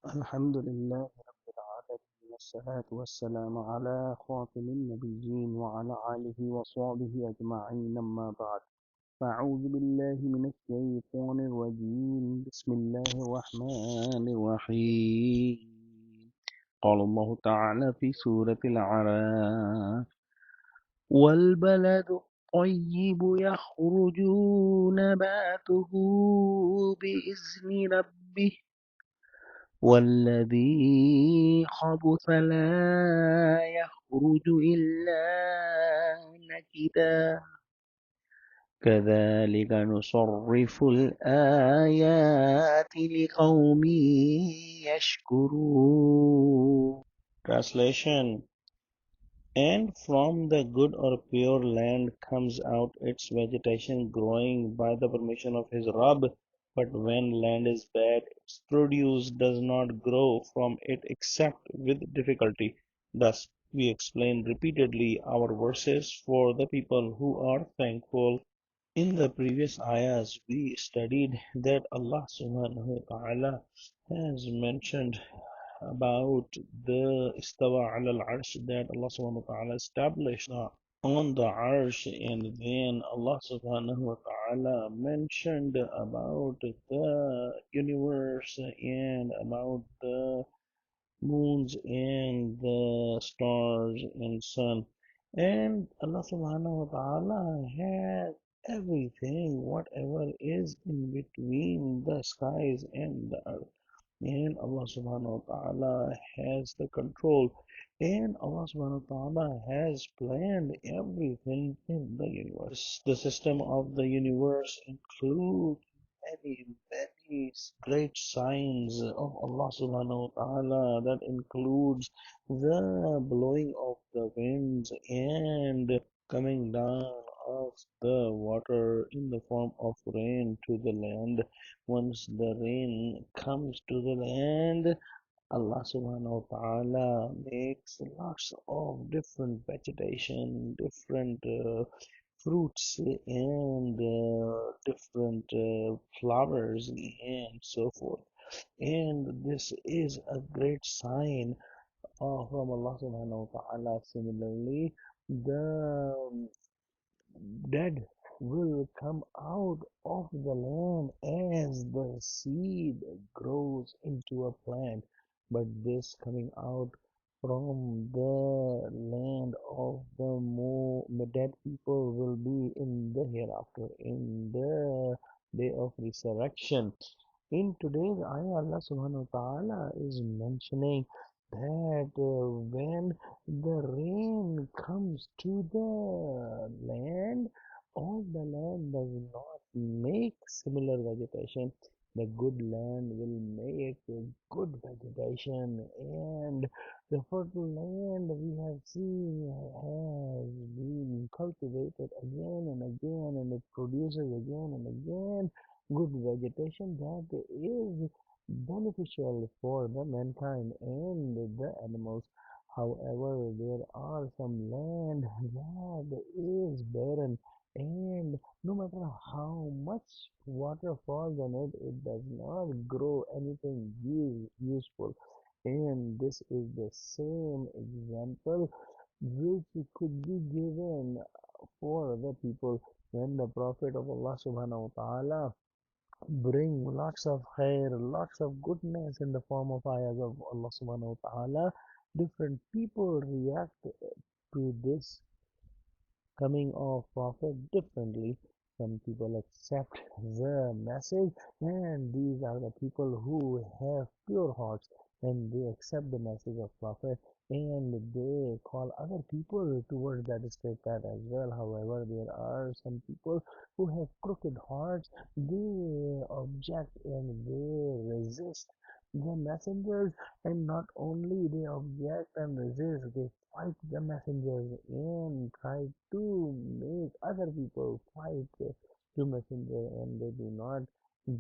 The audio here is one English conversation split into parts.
الحمد لله رب العالمين والصلاة والسلام على خاتم النبيين وعلى آله وصحبه أجمعين أما بعد فأعوذ بالله من الشيطان الرجيم بسم الله الرحمن الرحيم قال الله تعالى في سورة الأعراف والبلد الطيب يخرج نباته بإذن ربه والذي خبث لا يخرج إلا نكدا كذلك نصرف الآيات لقوم يشكرون. Translation. And from the good or pure land comes out its vegetation growing by the permission of his Rabb. But when land is bad, its produce does not grow from it except with difficulty. Thus, we explain repeatedly our verses for the people who are thankful. In the previous ayahs, we studied that Allah subhanahu wa ta'ala has mentioned about the istawa al arsh, that Allah subhanahu wa ta'ala established on the arsh, and then Allah subhanahu wa ta'ala mentioned about the universe and about the moons and the stars and sun. And Allah subhanahu wa ta'ala has everything, whatever is in between the skies and the earth. And Allah subhanahu wa ta'ala has the control, and Allah subhanahu wa ta'ala has planned everything in the universe. The system of the universe includes many great signs of Allah subhanahu wa ta'ala. That includes the blowing of the winds and coming down of the water in the form of rain to the land. Once the rain comes to the land, Allah subhanahu wa ta'ala makes lots of different vegetation, different fruits and different flowers and so forth. And this is a great sign from Allah subhanahu wa ta'ala. Similarly, the dead will come out of the land as the seed grows into a plant. But this coming out from the land of the dead people will be in the hereafter, in the day of resurrection. In today's ayah, Allah subhanahu wa ta'ala is mentioning that when the rain comes to the land, all the land does not make similar vegetation. The good land will make a good vegetation, and the fertile land we have seen has been cultivated again and again, and it produces again and again good vegetation that is beneficial for the mankind and the animals. However, there are some land that is barren, and no matter how much water falls on it, it does not grow anything useful. And this is the same example which could be given for the people when the Prophet of Allah subhanahu wa ta'ala bring lots of khair, lots of goodness in the form of ayahs of Allah subhanahu wa ta'ala. Different people react to this coming of Prophet differently. Some people accept the message, and these are the people who have pure hearts, and they accept the message of Prophet, and they call other people towards that straight path as well. However, there are some people who have crooked hearts. They object and they resist the messengers, and not only they object and resist, they fight the messengers and try to make other people fight the messenger, and they do not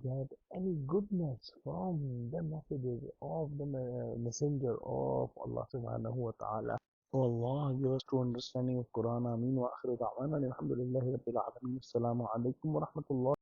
get any goodness from the messages of the messenger of Allah subhanahu wa ta'ala. Allah give us true understanding of Quran. Ameen. Wa akhiru da'wana alhamdulillahi rabbil alamin. Assalamu alaikum wa rahmatullah.